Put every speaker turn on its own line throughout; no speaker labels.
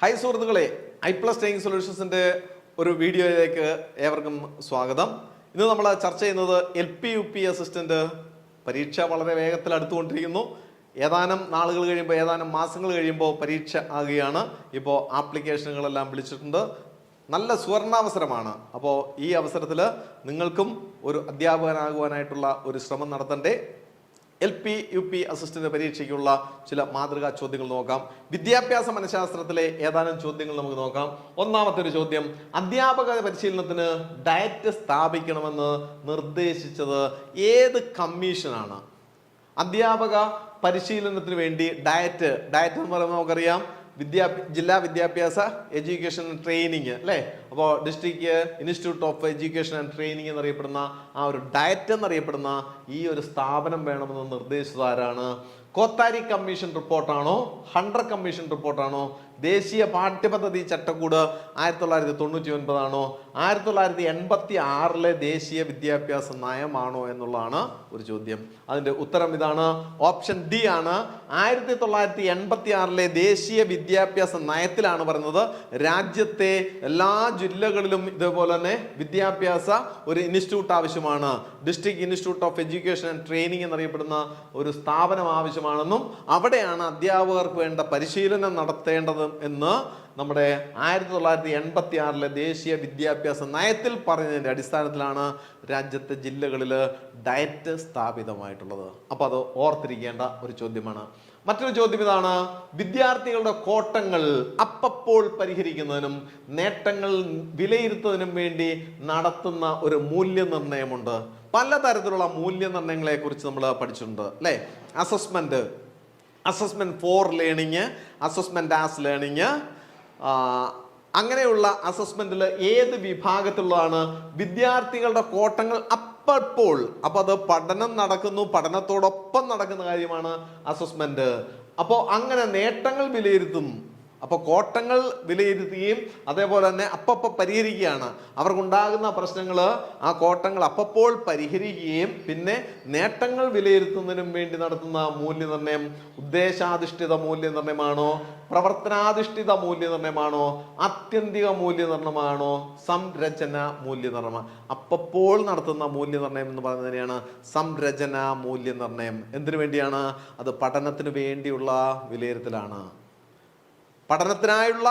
Hi സുഹൃത്തുക്കളെ, EyePlus training സൊല്യൂഷൻസിൻ്റെ ഒരു വീഡിയോയിലേക്ക് ഏവർക്കും സ്വാഗതം. ഇന്ന് നമ്മൾ ചർച്ച ചെയ്യുന്നത് LP-UP അസിസ്റ്റന്റ് പരീക്ഷ വളരെ വേഗത്തിൽ അടുത്തുകൊണ്ടിരിക്കുന്നു. ഏതാനും നാളുകൾ കഴിയുമ്പോൾ, ഏതാനും മാസങ്ങൾ കഴിയുമ്പോൾ പരീക്ഷ ആകുകയാണ്. ഇപ്പോൾ ആപ്ലിക്കേഷനുകളെല്ലാം വിളിച്ചിട്ടുണ്ട്. നല്ല സുവർണാവസരമാണ്. അപ്പോൾ ഈ അവസരത്തിൽ നിങ്ങൾക്കും ഒരു അധ്യാപകനാകുവാനായിട്ടുള്ള ഒരു ശ്രമം നടത്തണ്ടേ? LP-UP അസിസ്റ്റന്റ് പരീക്ഷയ്ക്കുള്ള ചില മാതൃകാ ചോദ്യങ്ങൾ നോക്കാം. വിദ്യാഭ്യാസ മനഃശാസ്ത്രത്തിലെ ഏതാനും ചോദ്യങ്ങൾ നമുക്ക് നോക്കാം. ഒന്നാമത്തെ ഒരു ചോദ്യം: അധ്യാപക പരിശീലനത്തിന് ഡയറ്റ് സ്ഥാപിക്കണമെന്ന് നിർദ്ദേശിച്ചത് ഏത് കമ്മീഷനാണ്? അധ്യാപക പരിശീലനത്തിന് വേണ്ടി ഡയറ്റ് എന്ന് പറയുമ്പോൾ നമുക്കറിയാം, ജില്ലാ വിദ്യാഭ്യാസ എഡ്യൂക്കേഷൻ ആൻഡ് ട്രെയിനിങ് അല്ലേ? അപ്പോൾ district institute of education and training എന്നറിയപ്പെടുന്ന ആ ഒരു ഡയറ്റ് എന്നറിയപ്പെടുന്ന ഈ ഒരു സ്ഥാപനം വേണമെന്ന് നിർദ്ദേശിച്ചത് ആരാണ്? കോത്താരി കമ്മീഷൻ റിപ്പോർട്ടാണോ, ഹണ്ടർ കമ്മീഷൻ റിപ്പോർട്ടാണോ, ദേശീയ പാഠ്യപദ്ധതി ചട്ടക്കൂട് 1999 ആണോ, 1986 ദേശീയ വിദ്യാഭ്യാസ നയമാണോ എന്നുള്ളതാണ് ഒരു ചോദ്യം. അതിൻ്റെ ഉത്തരം ഇതാണ്, ഓപ്ഷൻ ഡി ആണ്. 1986 ദേശീയ വിദ്യാഭ്യാസ നയത്തിലാണ് പറയുന്നത് രാജ്യത്തെ എല്ലാ ജില്ലകളിലും ഇതേപോലെ തന്നെ വിദ്യാഭ്യാസ ഒരു ഇൻസ്റ്റിറ്റ്യൂട്ട് ആവശ്യമാണ്. District institute of education and training എന്നറിയപ്പെടുന്ന ഒരു സ്ഥാപനം ആവശ്യമാണെന്നും അവിടെയാണ് അധ്യാപകർക്ക് വേണ്ട പരിശീലനം നടത്തേണ്ടത് എന്ന് നമ്മുടെ 1986 ദേശീയ വിദ്യാഭ്യാസ നയത്തിൽ പറഞ്ഞതിൻ്റെ അടിസ്ഥാനത്തിലാണ് രാജ്യത്തെ ജില്ലകളിൽ ഡയറ്റ് സ്ഥാപിതമായിട്ടുള്ളത്. അപ്പോൾ അത് ഓർത്തിരിക്കേണ്ട ഒരു ചോദ്യമാണ്. മറ്റൊരു ചോദ്യം ഇതാണ്: വിദ്യാർത്ഥികളുടെ കോട്ടങ്ങൾ അപ്പപ്പോൾ പരിഹരിക്കുന്നതിനും നേട്ടങ്ങൾ വിലയിരുത്തുന്നതിനും വേണ്ടി നടത്തുന്ന ഒരു മൂല്യനിർണ്ണയമുണ്ട്. പലതരത്തിലുള്ള മൂല്യനിർണ്ണയങ്ങളെ കുറിച്ച് നമ്മൾ പഠിച്ചിട്ടുണ്ട് അല്ലേ? Assessment for learning, assessment as learning, അങ്ങനെയുള്ള അസസ്മെന്റിൽ ഏത് വിഭാഗത്തിലുള്ളതാണ് വിദ്യാർത്ഥികളുടെ കോട്ടങ്ങൾ അപ്പോൾ? അപ്പൊ അത് പഠനം നടക്കുന്നു, പഠനത്തോടൊപ്പം നടക്കുന്ന കാര്യമാണ് അസസ്മെന്റ്. അപ്പോൾ അങ്ങനെ നേട്ടങ്ങൾ വിലയിരുത്തും. അപ്പോൾ കോട്ടങ്ങൾ വിലയിരുത്തുകയും അതേപോലെ തന്നെ അപ്പപ്പോൾ പരിഹരിക്കുകയാണ്. അവർക്കുണ്ടാകുന്ന പ്രശ്നങ്ങൾ ആ കോട്ടങ്ങൾ അപ്പപ്പോൾ പരിഹരിക്കുകയും പിന്നെ നേട്ടങ്ങൾ വിലയിരുത്തുന്നതിനും വേണ്ടി നടത്തുന്ന മൂല്യനിർണ്ണയം ഉദ്ദേശാധിഷ്ഠിത മൂല്യനിർണ്ണയമാണോ, പ്രവർത്തനാധിഷ്ഠിത മൂല്യനിർണ്ണയമാണോ, ആത്യന്തിക മൂല്യനിർണ്ണയമാണോ, സംരചന മൂല്യനിർണ്ണയം? അപ്പപ്പോൾ നടത്തുന്ന മൂല്യനിർണ്ണയം എന്ന് പറയുന്നതിനെയാണ് സംരചന മൂല്യനിർണ്ണയം. എന്തിനു വേണ്ടിയാണ്? അത് പഠനത്തിന് വേണ്ടിയുള്ള വിലയിരുത്തലാണ്, പഠനത്തിനായിട്ടുള്ള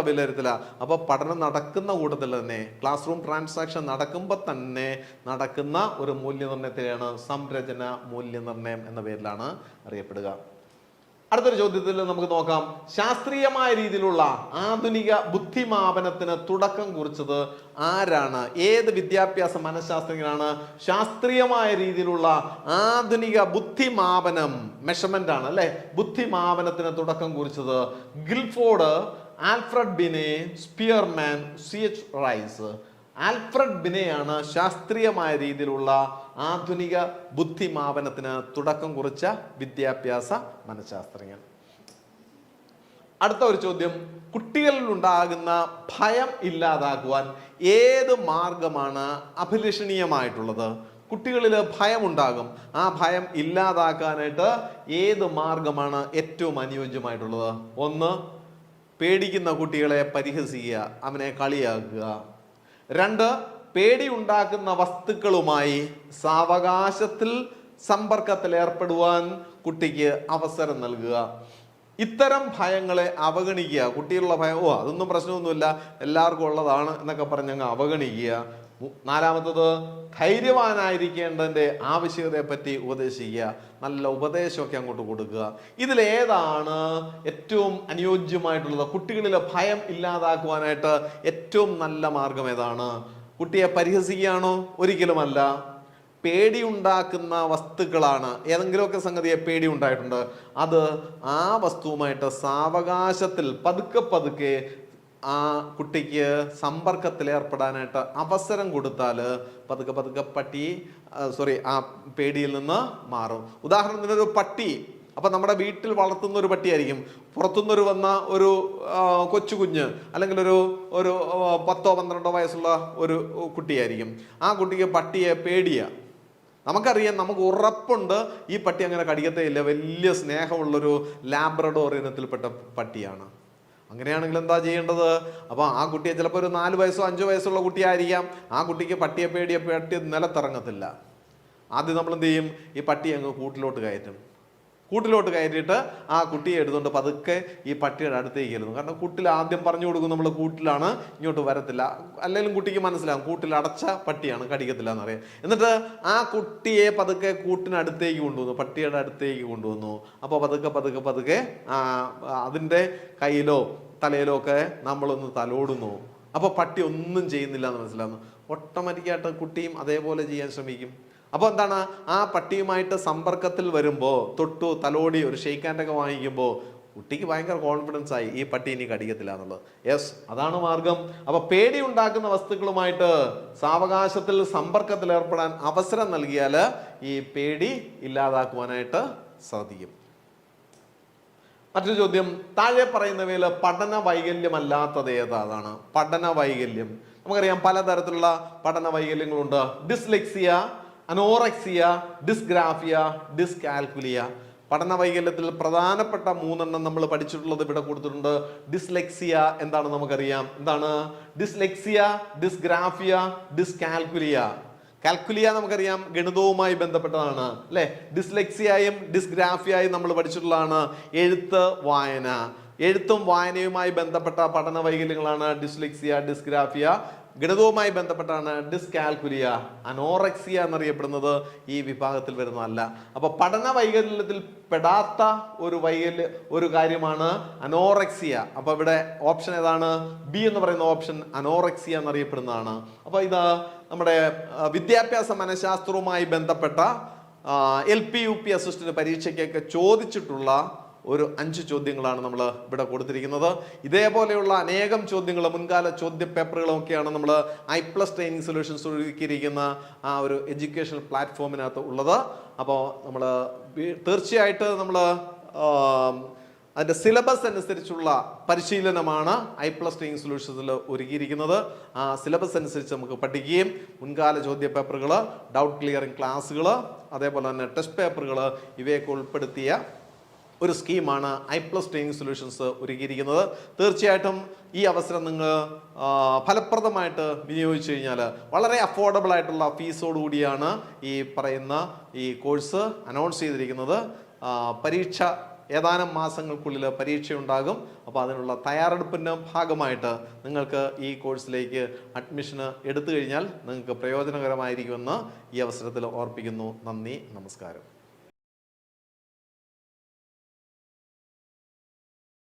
വിലയിരുത്തലാണ്. അപ്പോൾ പഠനം നടക്കുന്ന കൂട്ടത്തിൽ തന്നെ, ക്ലാസ് റൂം ട്രാൻസാക്ഷൻ നടക്കുമ്പോൾ തന്നെ നടക്കുന്ന ഒരു മൂല്യനിർണ്ണയത്തെയാണ് സംരചന മൂല്യനിർണ്ണയം എന്ന പേരിലാണ് അറിയപ്പെടുക. അടുത്തൊരു ചോദ്യത്തിൽ നമുക്ക് നോക്കാം: ശാസ്ത്രീയമായ രീതിയിലുള്ള ആധുനിക ബുദ്ധിമാപനത്തിന് തുടക്കം കുറിച്ചത് ആരാണ്? ഏത് വിദ്യാഭ്യാസ മനഃശാസ്ത്രജ്ഞനാണ് ശാസ്ത്രീയമായ രീതിയിലുള്ള ആധുനിക ബുദ്ധിമാപനം, മെഷർമെന്റ് ആണ് അല്ലെ, ബുദ്ധിമാപനത്തിന് തുടക്കം കുറിച്ചത്? Guilford, Alfred Binet, Spearman, CH Rice. Alfred ബിനെയാണ് ശാസ്ത്രീയമായ രീതിയിലുള്ള ആധുനിക ബുദ്ധിമാപനത്തിന് തുടക്കം കുറിച്ച വിദ്യാഭ്യാസ മനഃശാസ്ത്രജ്ഞൻ. അടുത്ത ഒരു ചോദ്യം: കുട്ടികളിൽ ഉണ്ടാകുന്ന ഭയം ഇല്ലാതാക്കുവാൻ ഏത് മാർഗമാണ് അഭിലഷണീയമായിട്ടുള്ളത്? കുട്ടികളിൽ ഭയം ഉണ്ടാകും, ആ ഭയം ഇല്ലാതാക്കാനായിട്ട് ഏത് മാർഗമാണ് ഏറ്റവും അനുയോജ്യമായിട്ടുള്ളത്? ഒന്ന്, പേടിക്കുന്ന കുട്ടികളെ പരിഹസിക്കുക, അവനെ കളിയാക്കുക. രണ്ട്, പേടി ഉണ്ടാക്കുന്ന വസ്തുക്കളുമായി സാവകാശത്തിൽ സമ്പർക്കത്തിൽ ഏർപ്പെടുവാൻ കുട്ടിക്ക് അവസരം നൽകുക. ഇത്തരം ഭയങ്ങളെ അവഗണിക്കുക. കുട്ടികളുടെ ഭയം, അതൊന്നും പ്രശ്നമൊന്നുമില്ല, എല്ലാവർക്കും ഉള്ളതാണ് എന്നൊക്കെ പറഞ്ഞ് അങ്ങ് അവഗണിക്കുക. നാലാമത്തത്, ധൈര്യവാനായിരിക്കേണ്ടതിൻ്റെ ആവശ്യകതയെ പറ്റി ഉപദേശിക്കുക, നല്ല ഉപദേശമൊക്കെ അങ്ങോട്ട് കൊടുക്കുക. ഇതിലേതാണ് ഏറ്റവും അനുയോജ്യമായിട്ടുള്ളത്? കുട്ടികളിലെ ഭയം ഇല്ലാതാക്കുവാനായിട്ട് ഏറ്റവും നല്ല മാർഗം ഏതാണ്? കുട്ടിയെ പരിഹസിക്കുകയാണോ? ഒരിക്കലുമല്ല. പേടിയുണ്ടാക്കുന്ന വസ്തുക്കളാണ്, ഏതെങ്കിലുമൊക്കെ സംഗതിയെ പേടി ഉണ്ടായിട്ടുണ്ട്, അത് ആ വസ്തുവുമായിട്ട് സാവകാശത്തിൽ പതുക്കെ ആ കുട്ടിക്ക് സമ്പർക്കത്തിൽ ഏർപ്പെടാനായിട്ട് അവസരം കൊടുത്താൽ പതുക്കെ ആ പേടിയിൽ നിന്ന് മാറും. ഉദാഹരണത്തിന് ഒരു പട്ടി, അപ്പൊ നമ്മുടെ വീട്ടിൽ വളർത്തുന്ന ഒരു പട്ടിയായിരിക്കും, പുറത്തുനിന്നൊരു വന്ന ഒരു കൊച്ചു കുഞ്ഞ് അല്ലെങ്കിൽ ഒരു 10-12 വയസ്സുള്ള ഒരു കുട്ടിയായിരിക്കും. ആ കുട്ടിക്ക് പട്ടിയെ പേടിയാ. നമുക്കറിയാം, നമുക്ക് ഉറപ്പുണ്ട് ഈ പട്ടി അങ്ങനെ കടിക്കത്തേ ഇല്ല, വലിയ സ്നേഹമുള്ളൊരു ലാബ്രഡോർ ഇനത്തിൽപ്പെട്ട പട്ടിയാണ്. അങ്ങനെയാണെങ്കിൽ എന്താ ചെയ്യേണ്ടത്? അപ്പോൾ ആ കുട്ടിയെ ചിലപ്പോൾ ഒരു 4 വയസ്സോ 5 വയസ്സുള്ള കുട്ടിയായിരിക്കാം. ആ കുട്ടിക്ക് പട്ടി നിലത്തിറങ്ങത്തില്ല. ആദ്യം നമ്മൾ എന്ത് ചെയ്യും? ഈ പട്ടി അങ്ങ് കൂട്ടിലോട്ട് കയറ്റിയിട്ട് ആ കുട്ടിയെ എടുത്തുകൊണ്ട് പതുക്കെ ഈ പട്ടിയുടെ അടുത്തേക്ക് ഇരുന്നു. കാരണം കൂട്ടിൽ ആദ്യം പറഞ്ഞു കൊടുക്കും നമ്മൾ കൂട്ടിലാണ്, ഇങ്ങോട്ട് വരത്തില്ല. അല്ലെങ്കിൽ കുട്ടിക്ക് മനസ്സിലാകും കൂട്ടിൽ അടച്ച പട്ടിയാണ്, കടിക്കത്തില്ല എന്നറിയാം. എന്നിട്ട് ആ കുട്ടിയെ പതുക്കെ കൂട്ടിനടുത്തേക്ക് കൊണ്ടുവന്നു, പട്ടിയുടെ അടുത്തേക്ക് കൊണ്ടുവന്നു. അപ്പോൾ പതുക്കെ അതിൻ്റെ കയ്യിലോ തലയിലോ ഒക്കെ നമ്മളൊന്ന് തലോടുന്നു. അപ്പോൾ പട്ടി ഒന്നും ചെയ്യുന്നില്ല എന്ന് മനസ്സിലാകുന്നു. ഓട്ടോമാറ്റിക്കായിട്ട് കുട്ടിയും അതേപോലെ ചെയ്യാൻ ശ്രമിക്കും. അപ്പോൾ എന്താണ്, ആ പട്ടിയുമായിട്ട് സമ്പർക്കത്തിൽ വരുമ്പോൾ തൊട്ടു തലോടി ഒരു ഷെയ്ക്ക് ഹാൻഡൊക്കെ വാങ്ങിക്കുമ്പോൾ കുട്ടിക്ക് ഭയങ്കര കോൺഫിഡൻസ് ആയി, ഈ പട്ടി ഇനി കടിക്കത്തില്ല എന്നുള്ളത്. യെസ്, അതാണ് മാർഗം. അപ്പൊ പേടി ഉണ്ടാക്കുന്ന വസ്തുക്കളുമായിട്ട് സാവകാശത്തിൽ സമ്പർക്കത്തിൽ ഏർപ്പെടാൻ അവസരം നൽകിയാൽ ഈ പേടി ഇല്ലാതാക്കുവാനായിട്ട് സാധിക്കും. മറ്റൊരു ചോദ്യം, താഴെ പറയുന്നവയിൽ പഠന വൈകല്യമല്ലാത്തത് ഏതാണ്? പഠന വൈകല്യം നമുക്കറിയാം, പലതരത്തിലുള്ള പഠന വൈകല്യങ്ങളുണ്ട്. Dyslexia, anorexia, dysgraphia, dyscalculia. പഠന വൈകല്യത്തിൽ പ്രധാനപ്പെട്ട 3 നമ്മൾ പഠിച്ചിട്ടുള്ളത് ഇവിടെ കൊടുത്തിട്ടുണ്ട്. ഡിസ്ലെക്സിയ എന്താണ് നമുക്കറിയാം. എന്താണ് ഡിസ്ലെക്സിയ, ഡിസ്ഗ്രാഫിയ, ഡിസ്കാൽക്കുലിയ? കാൽക്കുലിയ നമുക്കറിയാം, ഗണിതവുമായി ബന്ധപ്പെട്ടതാണ് അല്ലെ. ഡിസ്ലെക്സിയയും ഡിസ്ഗ്രാഫിയയും നമ്മൾ പഠിച്ചിട്ടുള്ളതാണ്. എഴുത്തും വായനയുമായി ബന്ധപ്പെട്ട പഠന വൈകല്യങ്ങളാണ് ഡിസ്ലെക്സിയ, ഡിസ്ഗ്രാഫിയ. ഗണിതവുമായി ബന്ധപ്പെട്ടാണ് ഡിസ്കാൽക്കുലിയ. അനോറക്സിയ എന്നറിയപ്പെടുന്നത് ഈ വിഭാഗത്തിൽ വരുന്നതല്ല. അപ്പൊ പഠന വൈകല്യത്തിൽ പെടാത്ത ഒരു കാര്യമാണ് അനോറക്സിയ. അപ്പൊ ഇവിടെ ഓപ്ഷൻ ഏതാണ്? ബി എന്ന് പറയുന്ന ഓപ്ഷൻ അനോറക്സിയ എന്നറിയപ്പെടുന്നതാണ്. അപ്പൊ ഇത് നമ്മുടെ വിദ്യാഭ്യാസ മനഃശാസ്ത്രവുമായി ബന്ധപ്പെട്ട LP UP അസിസ്റ്റന്റ് പരീക്ഷയ്ക്കൊക്കെ ചോദിച്ചിട്ടുള്ള ഒരു 5 ചോദ്യങ്ങളാണ് നമ്മൾ ഇവിടെ കൊടുത്തിരിക്കുന്നത്. ഇതേപോലെയുള്ള അനേകം ചോദ്യങ്ങൾ, മുൻകാല ചോദ്യ പേപ്പറുകളും ഒക്കെയാണ് നമ്മൾ I+ ട്രെയിനിങ് സൊല്യൂഷൻസ് ഒരുക്കിയിരിക്കുന്ന ആ ഒരു എഡ്യൂക്കേഷണൽ പ്ലാറ്റ്ഫോമിനകത്ത് ഉള്ളത്. അപ്പോൾ നമ്മൾ തീർച്ചയായിട്ട് നമ്മൾ അതിൻ്റെ സിലബസ് അനുസരിച്ചുള്ള പരിശീലനമാണ് I+ ട്രെയിനിങ് സൊല്യൂഷൻസിൽ ഒരുക്കിയിരിക്കുന്നത്. ആ സിലബസ് അനുസരിച്ച് നമുക്ക് പഠിക്കുകയും മുൻകാല ചോദ്യ പേപ്പറുകൾ, ഡൗട്ട് ക്ലിയറിംഗ് ക്ലാസ്സുകൾ, അതേപോലെ തന്നെ ടെസ്റ്റ് പേപ്പറുകൾ ഇവയൊക്കെ ഉൾപ്പെടുത്തിയ ഒരു സ്കീമാണ് I+ ട്രെയിനിങ് സൊല്യൂഷൻസ് ഒരുക്കിയിരിക്കുന്നത്. തീർച്ചയായിട്ടും ഈ അവസരം നിങ്ങൾ ഫലപ്രദമായിട്ട് വിനിയോഗിച്ചു കഴിഞ്ഞാൽ വളരെ അഫോർഡബിൾ ആയിട്ടുള്ള ഫീസോടുകൂടിയാണ് ഈ പറയുന്ന ഈ കോഴ്സ് അനൗൺസ് ചെയ്തിരിക്കുന്നത്. പരീക്ഷ ഏതാനും മാസങ്ങൾക്കുള്ളിൽ പരീക്ഷയുണ്ടാകും. അപ്പോൾ അതിനുള്ള തയ്യാറെടുപ്പിൻ്റെ ഭാഗമായിട്ട് നിങ്ങൾക്ക് ഈ കോഴ്സിലേക്ക് അഡ്മിഷന് എടുത്തു കഴിഞ്ഞാൽ നിങ്ങൾക്ക് പ്രയോജനകരമായിരിക്കുമെന്ന് ഈ അവസരത്തിൽ ഓർപ്പിക്കുന്നു. നന്ദി, നമസ്കാരം.